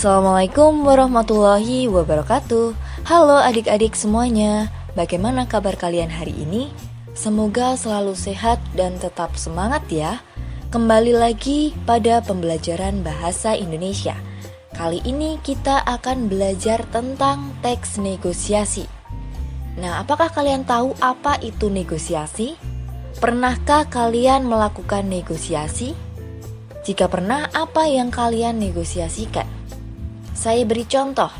Assalamualaikum warahmatullahi wabarakatuh. Halo adik-adik semuanya, bagaimana kabar kalian hari ini? Semoga selalu sehat dan tetap semangat ya. Kembali lagi pada pembelajaran bahasa Indonesia. Kali ini kita akan belajar tentang teks negosiasi. Nah, apakah kalian tahu apa itu negosiasi? Pernahkah kalian melakukan negosiasi? Jika pernah, apa yang kalian negosiasikan? Saya beri contoh,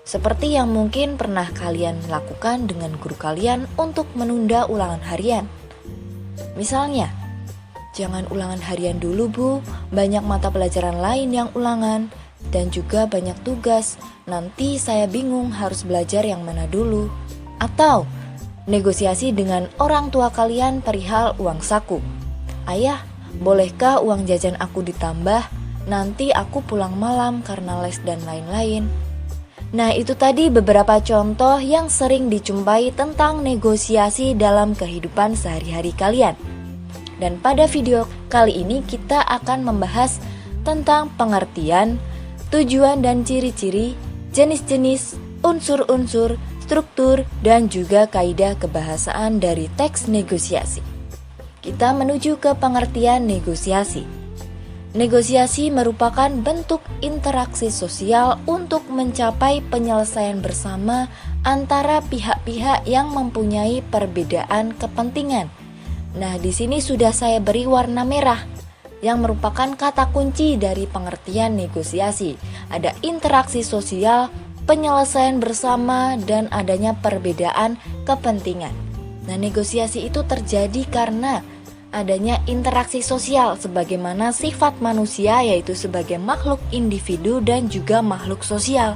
seperti yang mungkin pernah kalian lakukan dengan guru kalian untuk menunda ulangan harian. Misalnya, jangan ulangan harian dulu bu, banyak mata pelajaran lain yang ulangan, dan juga banyak tugas, nanti saya bingung harus belajar yang mana dulu. Atau, negosiasi dengan orang tua kalian perihal uang saku. Ayah, bolehkah uang jajan aku ditambah? Nanti aku pulang malam karena les dan lain-lain. Nah, itu tadi beberapa contoh yang sering dijumpai tentang negosiasi dalam kehidupan sehari-hari kalian. Dan pada video kali ini kita akan membahas tentang pengertian, tujuan dan ciri-ciri, jenis-jenis, unsur-unsur, struktur, dan juga kaidah kebahasaan dari teks negosiasi. Kita menuju ke pengertian negosiasi. Negosiasi merupakan bentuk interaksi sosial untuk mencapai penyelesaian bersama antara pihak-pihak yang mempunyai perbedaan kepentingan. Nah, di sini sudah saya beri warna merah yang merupakan kata kunci dari pengertian negosiasi. Ada interaksi sosial, penyelesaian bersama, dan adanya perbedaan kepentingan. Nah, negosiasi itu terjadi karena adanya interaksi sosial sebagaimana sifat manusia, yaitu sebagai makhluk individu dan juga makhluk sosial.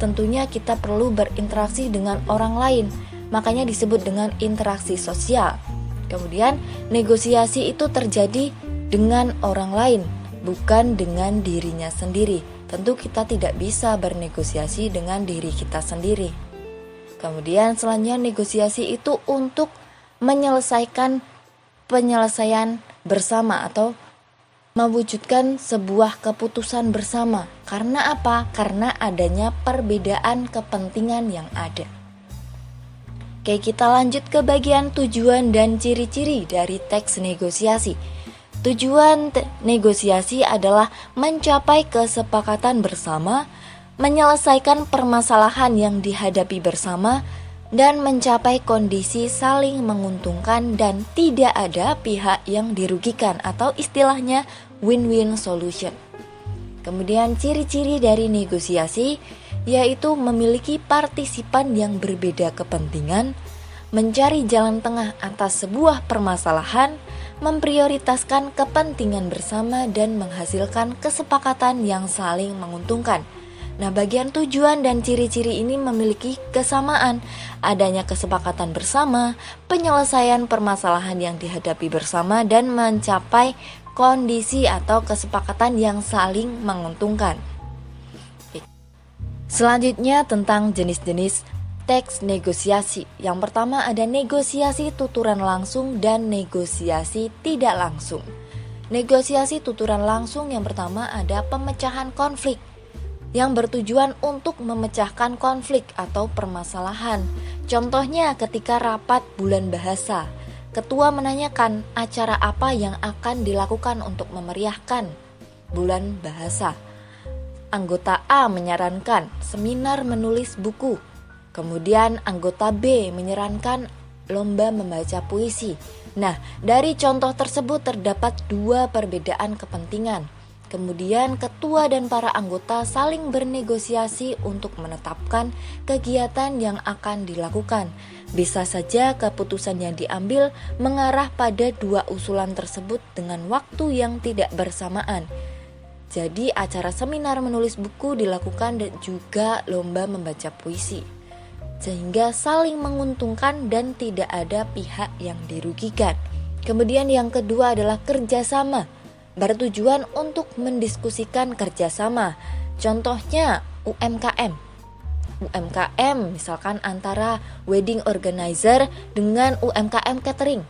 Tentunya kita perlu berinteraksi dengan orang lain, makanya disebut dengan interaksi sosial. Kemudian negosiasi itu terjadi dengan orang lain, bukan dengan dirinya sendiri. Tentu kita tidak bisa bernegosiasi dengan diri kita sendiri. Kemudian selanjutnya negosiasi itu untuk penyelesaian bersama atau mewujudkan sebuah keputusan bersama. Karena apa? Karena adanya perbedaan kepentingan yang ada. Oke, kita lanjut ke bagian tujuan dan ciri-ciri dari teks negosiasi. Tujuan negosiasi adalah mencapai kesepakatan bersama, menyelesaikan permasalahan yang dihadapi bersama, dan mencapai kondisi saling menguntungkan dan tidak ada pihak yang dirugikan atau istilahnya win-win solution. Kemudian ciri-ciri dari negosiasi yaitu memiliki partisipan yang berbeda kepentingan, mencari jalan tengah atas sebuah permasalahan, memprioritaskan kepentingan bersama dan menghasilkan kesepakatan yang saling menguntungkan. Nah, bagian tujuan dan ciri-ciri ini memiliki kesamaan, adanya kesepakatan bersama, penyelesaian permasalahan yang dihadapi bersama, dan mencapai kondisi atau kesepakatan yang saling menguntungkan. Selanjutnya tentang jenis-jenis teks negosiasi. Yang pertama ada negosiasi tuturan langsung dan negosiasi tidak langsung. Negosiasi tuturan langsung yang pertama ada pemecahan konflik, yang bertujuan untuk memecahkan konflik atau permasalahan. Contohnya ketika rapat bulan bahasa, ketua menanyakan acara apa yang akan dilakukan untuk memeriahkan bulan bahasa. Anggota A menyarankan seminar menulis buku. Kemudian anggota B menyarankan lomba membaca puisi. Nah, dari contoh tersebut terdapat dua perbedaan kepentingan. Kemudian ketua dan para anggota saling bernegosiasi untuk menetapkan kegiatan yang akan dilakukan. Bisa saja keputusan yang diambil mengarah pada dua usulan tersebut dengan waktu yang tidak bersamaan. Jadi acara seminar menulis buku dilakukan dan juga lomba membaca puisi. Sehingga saling menguntungkan dan tidak ada pihak yang dirugikan. Kemudian yang kedua adalah kerjasama, bertujuan untuk mendiskusikan kerjasama. Contohnya UMKM. UMKM misalkan antara wedding organizer dengan UMKM catering.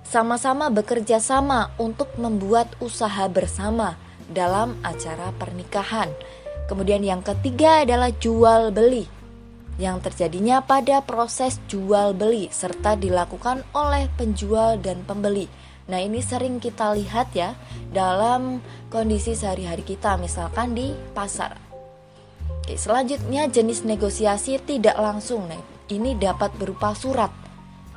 Sama-sama bekerja sama untuk membuat usaha bersama dalam acara pernikahan. Kemudian yang ketiga adalah jual beli, yang terjadinya pada proses jual beli serta dilakukan oleh penjual dan pembeli. Nah, ini sering kita lihat ya dalam kondisi sehari-hari kita, misalkan di pasar. Oke, selanjutnya jenis negosiasi tidak langsung. Nah, ini dapat berupa surat.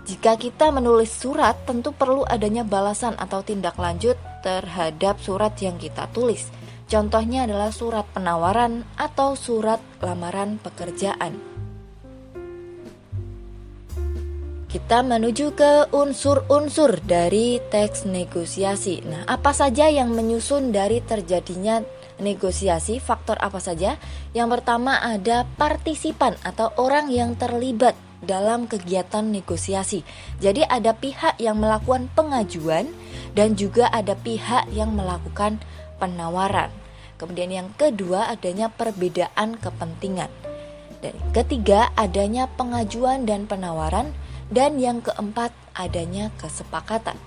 Jika kita menulis surat, tentu perlu adanya balasan atau tindak lanjut terhadap surat yang kita tulis. Contohnya adalah surat penawaran atau surat lamaran pekerjaan. Kita menuju ke unsur-unsur dari teks negosiasi. Nah, apa saja yang menyusun dari terjadinya negosiasi? Faktor apa saja? Yang pertama ada partisipan atau orang yang terlibat dalam kegiatan negosiasi. Jadi ada pihak yang melakukan pengajuan dan juga ada pihak yang melakukan penawaran. Kemudian yang kedua adanya perbedaan kepentingan. Dan ketiga adanya pengajuan dan penawaran. Dan yang keempat adanya kesepakatan.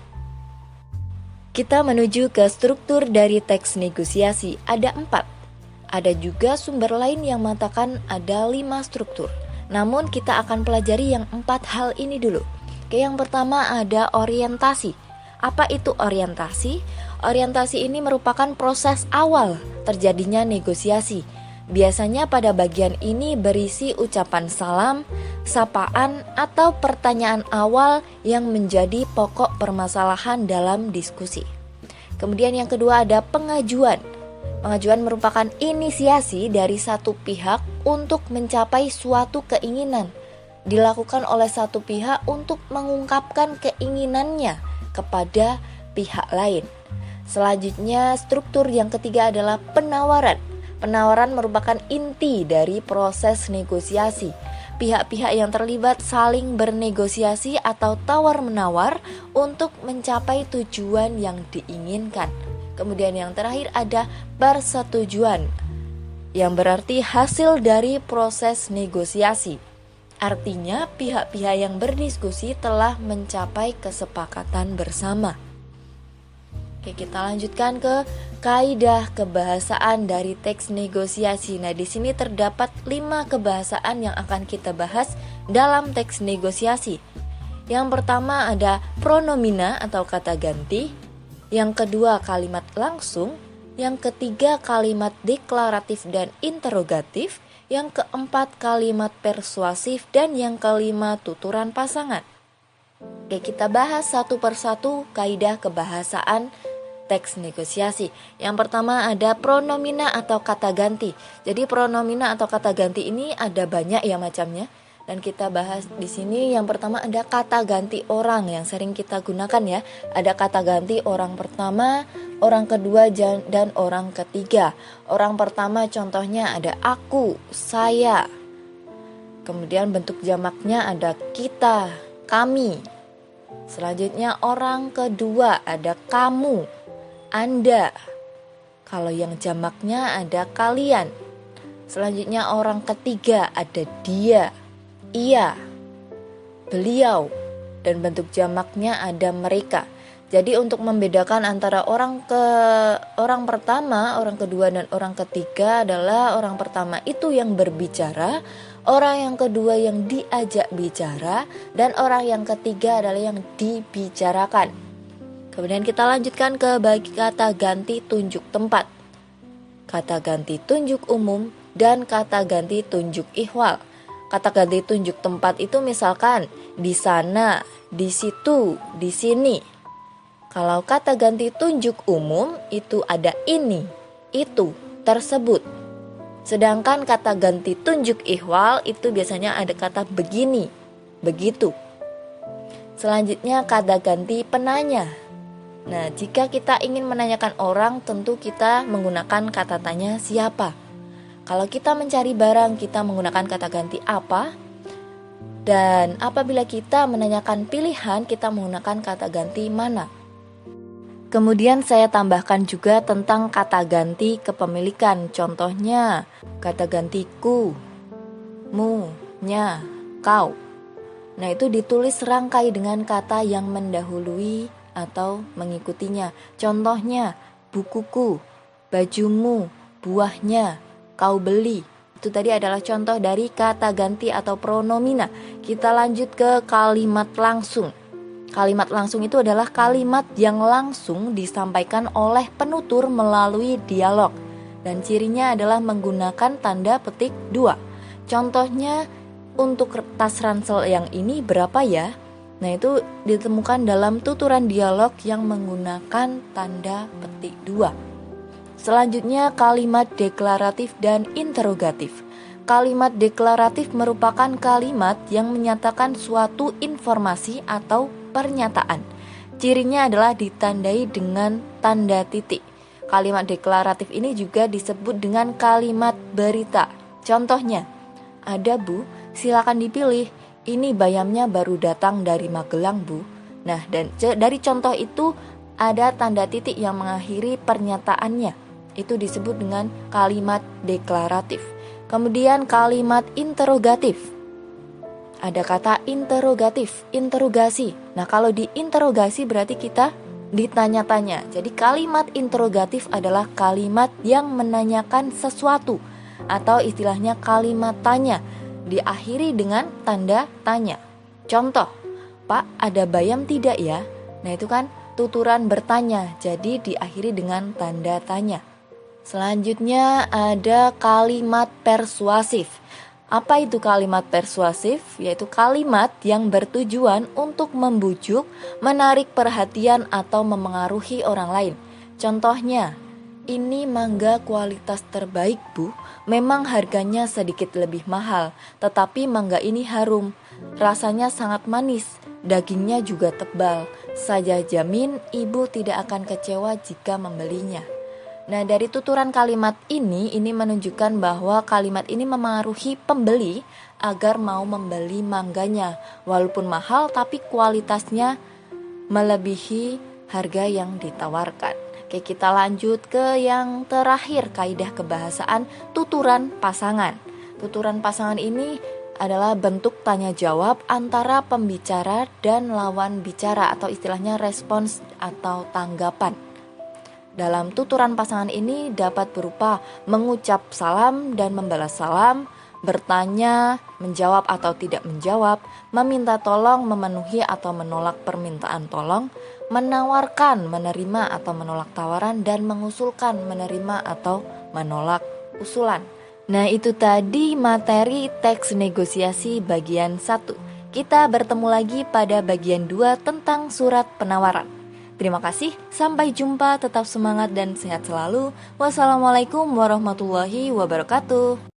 Kita menuju ke struktur dari teks negosiasi. Ada 4. Ada juga sumber lain yang mengatakan ada 5 struktur. Namun kita akan pelajari yang 4 hal ini dulu. Yang pertama ada orientasi. Apa itu orientasi? Orientasi ini merupakan proses awal terjadinya negosiasi. Biasanya pada bagian ini berisi ucapan salam, sapaan, atau pertanyaan awal yang menjadi pokok permasalahan dalam diskusi. Kemudian yang kedua ada pengajuan. Pengajuan merupakan inisiasi dari satu pihak untuk mencapai suatu keinginan. Dilakukan oleh satu pihak untuk mengungkapkan keinginannya kepada pihak lain. Selanjutnya struktur yang ketiga adalah penawaran. Penawaran merupakan inti dari proses negosiasi. Pihak-pihak yang terlibat saling bernegosiasi atau tawar-menawar untuk mencapai tujuan yang diinginkan. Kemudian yang terakhir ada persetujuan, yang berarti hasil dari proses negosiasi. Artinya pihak-pihak yang berdiskusi telah mencapai kesepakatan bersama. Oke, kita lanjutkan ke kaidah kebahasaan dari teks negosiasi. Nah, di sini terdapat 5 kebahasaan yang akan kita bahas dalam teks negosiasi. Yang pertama ada pronomina atau kata ganti. Yang kedua kalimat langsung. Yang ketiga kalimat deklaratif dan interrogatif. Yang keempat kalimat persuasif. Dan yang kelima tuturan pasangan. Oke, kita bahas satu persatu kaidah kebahasaan teks negosiasi. Yang pertama ada pronomina atau kata ganti. Jadi pronomina atau kata ganti ini ada banyak ya macamnya. Dan kita bahas di sini yang pertama ada kata ganti orang yang sering kita gunakan ya. Ada kata ganti orang pertama, orang kedua dan orang ketiga. Orang pertama contohnya ada aku, saya. Kemudian bentuk jamaknya ada kita, kami. Selanjutnya orang kedua ada kamu, Anda. Kalau yang jamaknya ada kalian. Selanjutnya orang ketiga ada dia, ia, beliau. Dan bentuk jamaknya ada mereka. Jadi untuk membedakan antara orang pertama, orang kedua dan orang ketiga adalah orang pertama itu yang berbicara, orang yang kedua yang diajak bicara, dan orang yang ketiga adalah yang dibicarakan. Kemudian kita lanjutkan ke bagi kata ganti tunjuk tempat. Kata ganti tunjuk umum dan kata ganti tunjuk ihwal. Kata ganti tunjuk tempat itu misalkan di sana, di situ, di sini. Kalau kata ganti tunjuk umum itu ada ini, itu, tersebut. Sedangkan kata ganti tunjuk ihwal itu biasanya ada kata begini, begitu. Selanjutnya kata ganti penanya. Nah, jika kita ingin menanyakan orang, tentu kita menggunakan kata tanya siapa. Kalau kita mencari barang, kita menggunakan kata ganti apa. Dan apabila kita menanyakan pilihan, kita menggunakan kata ganti mana. Kemudian saya tambahkan juga tentang kata ganti kepemilikan. Contohnya, kata ganti ku, mu, nya, kau. Nah, itu ditulis serangkai dengan kata yang mendahului atau mengikutinya. Contohnya, bukuku, bajumu, buahnya, kau beli. Itu tadi adalah contoh dari kata ganti atau pronomina. Kita lanjut ke kalimat langsung. Kalimat langsung itu adalah kalimat yang langsung disampaikan oleh penutur melalui dialog. Dan cirinya adalah menggunakan tanda petik 2. Contohnya untuk kertas ransel yang ini berapa ya? Nah, itu ditemukan dalam tuturan dialog yang menggunakan tanda petik 2. Selanjutnya kalimat deklaratif dan interrogatif. Kalimat deklaratif merupakan kalimat yang menyatakan suatu informasi atau pernyataan. Cirinya adalah ditandai dengan tanda titik. Kalimat deklaratif ini juga disebut dengan kalimat berita. Contohnya, ada Bu, silakan dipilih. Ini bayamnya baru datang dari Magelang, Bu. Nah, dan dari contoh itu ada tanda titik yang mengakhiri pernyataannya. Itu disebut dengan kalimat deklaratif. Kemudian kalimat interrogatif. Ada kata interrogatif, interogasi. Nah, kalau diinterogasi berarti kita ditanya-tanya. Jadi kalimat interrogatif adalah kalimat yang menanyakan sesuatu atau istilahnya kalimat tanya, diakhiri dengan tanda tanya. Contoh, Pak, ada bayam tidak ya? Nah, itu kan tuturan bertanya, jadi diakhiri dengan tanda tanya. Selanjutnya ada kalimat persuasif. Apa itu kalimat persuasif? Yaitu kalimat yang bertujuan untuk membujuk, menarik perhatian atau memengaruhi orang lain. Contohnya, ini mangga kualitas terbaik, Bu. Memang harganya sedikit lebih mahal, tetapi mangga ini harum. Rasanya sangat manis, dagingnya juga tebal. Saya jamin ibu tidak akan kecewa jika membelinya. Nah, dari tuturan kalimat ini menunjukkan bahwa kalimat ini memengaruhi pembeli agar mau membeli mangganya. Walaupun mahal, tapi kualitasnya melebihi harga yang ditawarkan. Oke, kita lanjut ke yang terakhir, kaidah kebahasaan tuturan pasangan. Tuturan pasangan ini adalah bentuk tanya jawab antara pembicara dan lawan bicara atau istilahnya respons atau tanggapan. Dalam tuturan pasangan ini dapat berupa mengucap salam dan membalas salam, bertanya, menjawab atau tidak menjawab, meminta tolong, memenuhi atau menolak permintaan tolong, menawarkan, menerima atau menolak tawaran, dan mengusulkan, menerima atau menolak usulan. Nah, itu tadi materi teks negosiasi bagian 1. Kita bertemu lagi pada bagian 2 tentang surat penawaran. Terima kasih, sampai jumpa, tetap semangat dan sehat selalu. Wassalamualaikum warahmatullahi wabarakatuh.